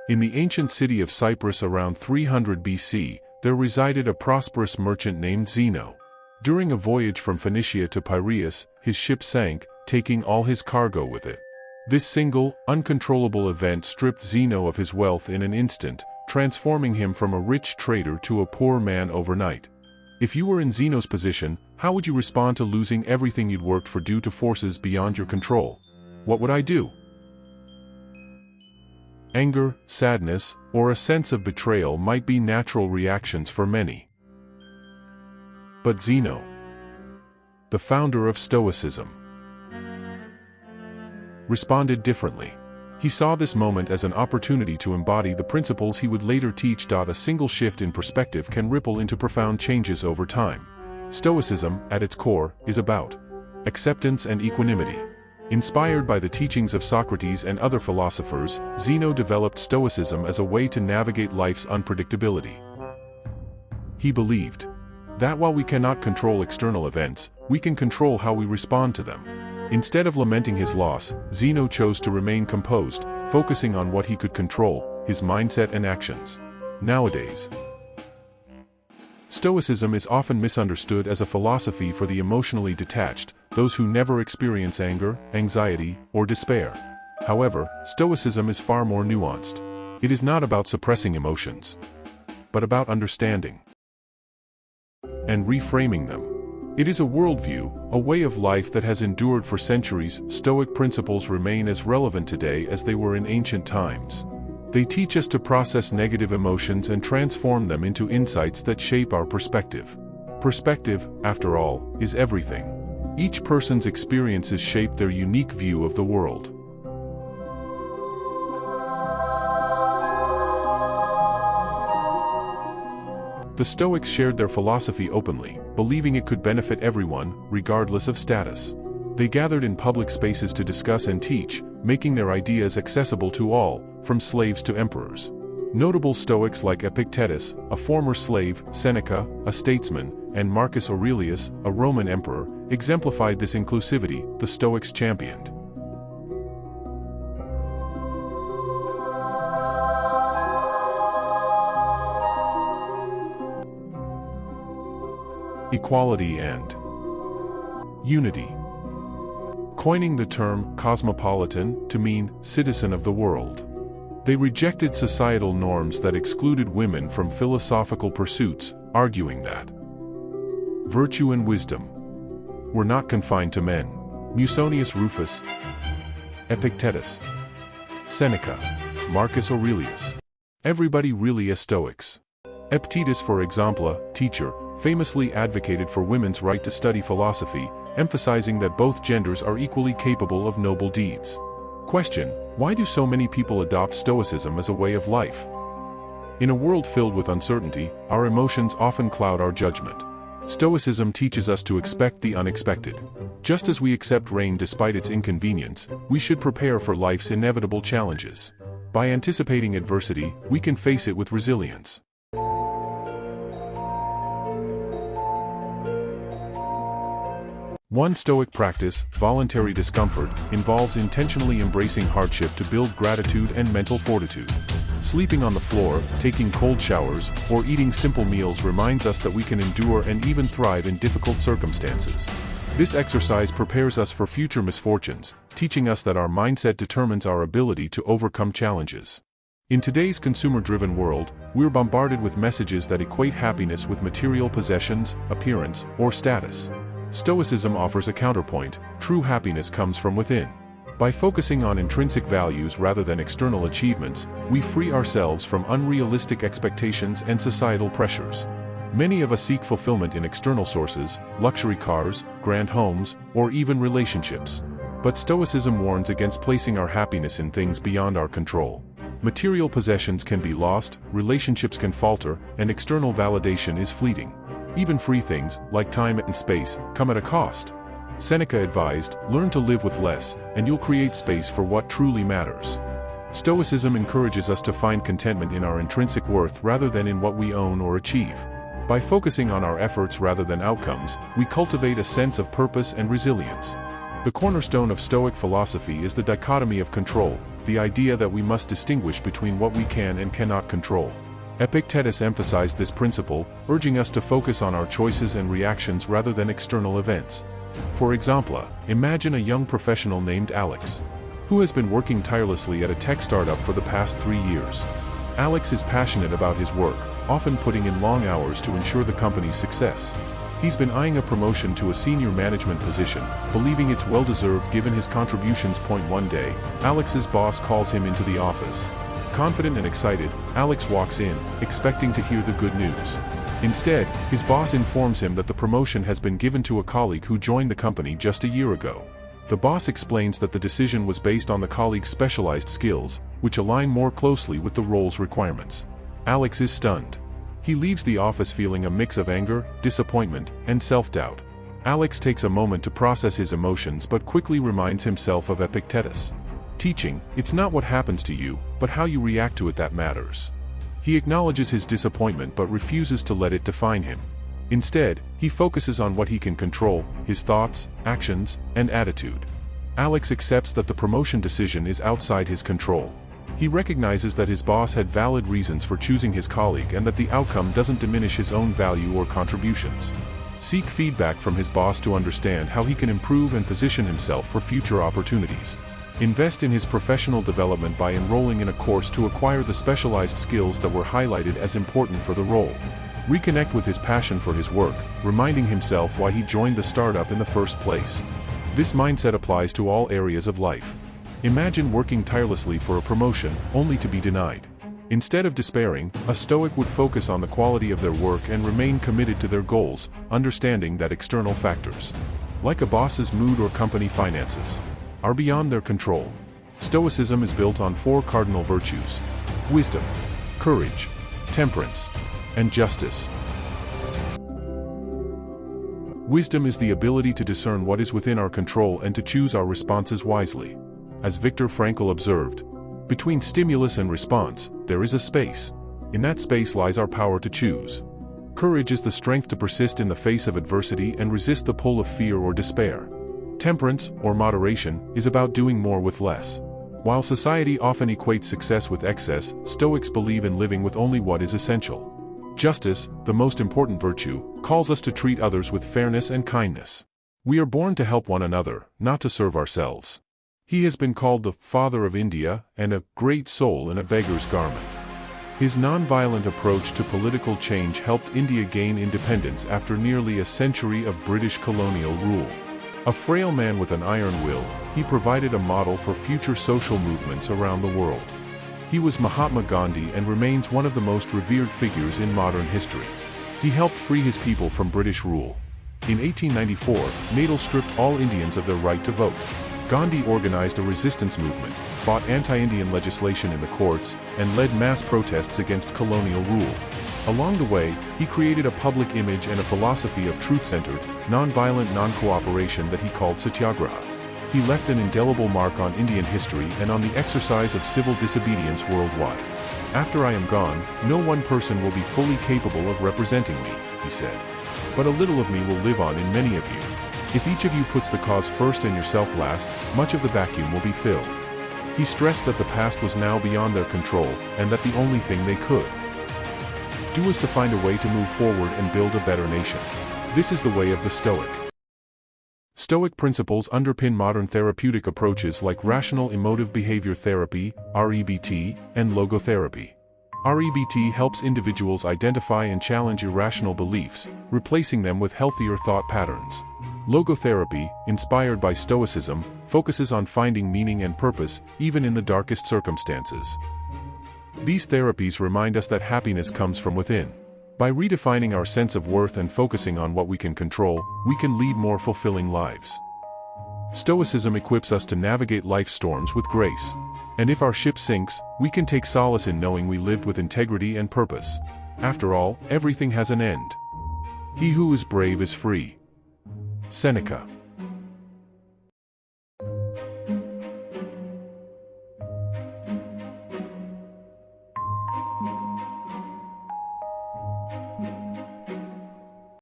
In the ancient city of Cyprus around 300 BC, there resided a prosperous merchant named Zeno. During a voyage from Phoenicia to Piraeus, his ship sank, taking all his cargo with it. This single, uncontrollable event stripped Zeno of his wealth in an instant, transforming him from a rich trader to a poor man overnight. If you were in Zeno's position, how would you respond to losing everything you'd worked for due to forces beyond your control? What would I do? Anger, sadness, or a sense of betrayal might be natural reactions for many. But Zeno, the founder of Stoicism, responded differently. He saw this moment as an opportunity to embody the principles he would later teach. A single shift in perspective can ripple into profound changes over time. Stoicism, at its core, is about acceptance and equanimity. Inspired by the teachings of Socrates and other philosophers, Zeno developed Stoicism as a way to navigate life's unpredictability. He believed that while we cannot control external events, we can control how we respond to them. Instead of lamenting his loss, Zeno chose to remain composed, focusing on what he could control, his mindset and actions. Nowadays, Stoicism is often misunderstood as a philosophy for the emotionally detached, those who never experience anger, anxiety, or despair. However, Stoicism is far more nuanced. It is not about suppressing emotions, but about understanding and reframing them. It is a worldview, a way of life that has endured for centuries. Stoic principles remain as relevant today as they were in ancient times. They teach us to process negative emotions and transform them into insights that shape our perspective. Perspective, after all, is everything. Each person's experiences shape their unique view of the world. The Stoics shared their philosophy openly, believing it could benefit everyone, regardless of status. They gathered in public spaces to discuss and teach, making their ideas accessible to all, from slaves to emperors. Notable Stoics like Epictetus, a former slave, Seneca, a statesman, and Marcus Aurelius, a Roman emperor, exemplified this inclusivity. The Stoics championed equality and unity, coining the term cosmopolitan to mean citizen of the world. They rejected societal norms that excluded women from philosophical pursuits, arguing that virtue and wisdom were not confined to men. Musonius Rufus, Epictetus, Seneca, Marcus Aurelius. Everybody really is Stoics. Epictetus, for example, a teacher, famously advocated for women's right to study philosophy, emphasizing that both genders are equally capable of noble deeds. Question: why do so many people adopt Stoicism as a way of life? In a world filled with uncertainty, our emotions often cloud our judgment. Stoicism teaches us to expect the unexpected. Just as we accept rain despite its inconvenience, we should prepare for life's inevitable challenges. By anticipating adversity, we can face it with resilience. One Stoic practice, voluntary discomfort, involves intentionally embracing hardship to build gratitude and mental fortitude. Sleeping on the floor, taking cold showers, or eating simple meals reminds us that we can endure and even thrive in difficult circumstances. This exercise prepares us for future misfortunes, teaching us that our mindset determines our ability to overcome challenges. In today's consumer-driven world, we're bombarded with messages that equate happiness with material possessions, appearance, or status. Stoicism offers a counterpoint. True happiness comes from within. By focusing on intrinsic values rather than external achievements, we free ourselves from unrealistic expectations and societal pressures. Many of us seek fulfillment in external sources, luxury cars, grand homes, or even relationships. But Stoicism warns against placing our happiness in things beyond our control. Material possessions can be lost, relationships can falter, and external validation is fleeting. Even free things, like time and space, come at a cost. Seneca advised, learn to live with less, and you'll create space for what truly matters. Stoicism encourages us to find contentment in our intrinsic worth rather than in what we own or achieve. By focusing on our efforts rather than outcomes, we cultivate a sense of purpose and resilience. The cornerstone of Stoic philosophy is the dichotomy of control, the idea that we must distinguish between what we can and cannot control. Epictetus emphasized this principle, urging us to focus on our choices and reactions rather than external events. For example, imagine a young professional named Alex, who has been working tirelessly at a tech startup for the past 3 years. Alex is passionate about his work, often putting in long hours to ensure the company's success. He's been eyeing a promotion to a senior management position, believing it's well-deserved given his contributions. One day, Alex's boss calls him into the office. Confident and excited, Alex walks in, expecting to hear the good news. Instead, his boss informs him that the promotion has been given to a colleague who joined the company just a year ago. The boss explains that the decision was based on the colleague's specialized skills, which align more closely with the role's requirements. Alex is stunned. He leaves the office feeling a mix of anger, disappointment, and self-doubt. Alex takes a moment to process his emotions but quickly reminds himself of Epictetus' teaching, "It's not what happens to you, but how you react to it that matters." He acknowledges his disappointment but refuses to let it define him. Instead, he focuses on what he can control, his thoughts, actions, and attitude. Alex accepts that the promotion decision is outside his control. He recognizes that his boss had valid reasons for choosing his colleague and that the outcome doesn't diminish his own value or contributions. Seek feedback from his boss to understand how he can improve and position himself for future opportunities. Invest in his professional development by enrolling in a course to acquire the specialized skills that were highlighted as important for the role. Reconnect with his passion for his work, reminding himself why he joined the startup in the first place. This mindset applies to all areas of life. Imagine working tirelessly for a promotion, only to be denied. Instead of despairing, a Stoic would focus on the quality of their work and remain committed to their goals, understanding that external factors, like a boss's mood or company finances, are beyond their control. Stoicism is built on 4 cardinal virtues: wisdom, courage, temperance, and justice. Wisdom is the ability to discern what is within our control and to choose our responses wisely. As Viktor Frankl observed, between stimulus and response, there is a space. In that space lies our power to choose. Courage is the strength to persist in the face of adversity and resist the pull of fear or despair. Temperance, or moderation, is about doing more with less. While society often equates success with excess, Stoics believe in living with only what is essential. Justice, the most important virtue, calls us to treat others with fairness and kindness. We are born to help one another, not to serve ourselves. He has been called the father of India and a great soul in a beggar's garment. His non-violent approach to political change helped India gain independence after nearly a century of British colonial rule. A frail man with an iron will, he provided a model for future social movements around the world. He was Mahatma Gandhi and remains one of the most revered figures in modern history. He helped free his people from British rule. In 1894, Natal stripped all Indians of their right to vote. Gandhi organized a resistance movement, fought anti-Indian legislation in the courts, and led mass protests against colonial rule. Along the way, he created a public image and a philosophy of truth-centered, non-violent non-cooperation that he called satyagraha. He left an indelible mark on Indian history and on the exercise of civil disobedience worldwide. "After I am gone, no one person will be fully capable of representing me," he said. "But a little of me will live on in many of you. If each of you puts the cause first and yourself last, much of the vacuum will be filled." He stressed that the past was now beyond their control, and that the only thing they could do was to find a way to move forward and build a better nation. This is the way of the Stoic. Stoic principles underpin modern therapeutic approaches like rational emotive behavior therapy, REBT, and logotherapy. REBT helps individuals identify and challenge irrational beliefs, replacing them with healthier thought patterns. Logotherapy, inspired by Stoicism, focuses on finding meaning and purpose, even in the darkest circumstances. These therapies remind us that happiness comes from within. By redefining our sense of worth and focusing on what we can control, we can lead more fulfilling lives. Stoicism equips us to navigate life's storms with grace. And if our ship sinks, we can take solace in knowing we lived with integrity and purpose. After all, everything has an end. He who is brave is free. Seneca.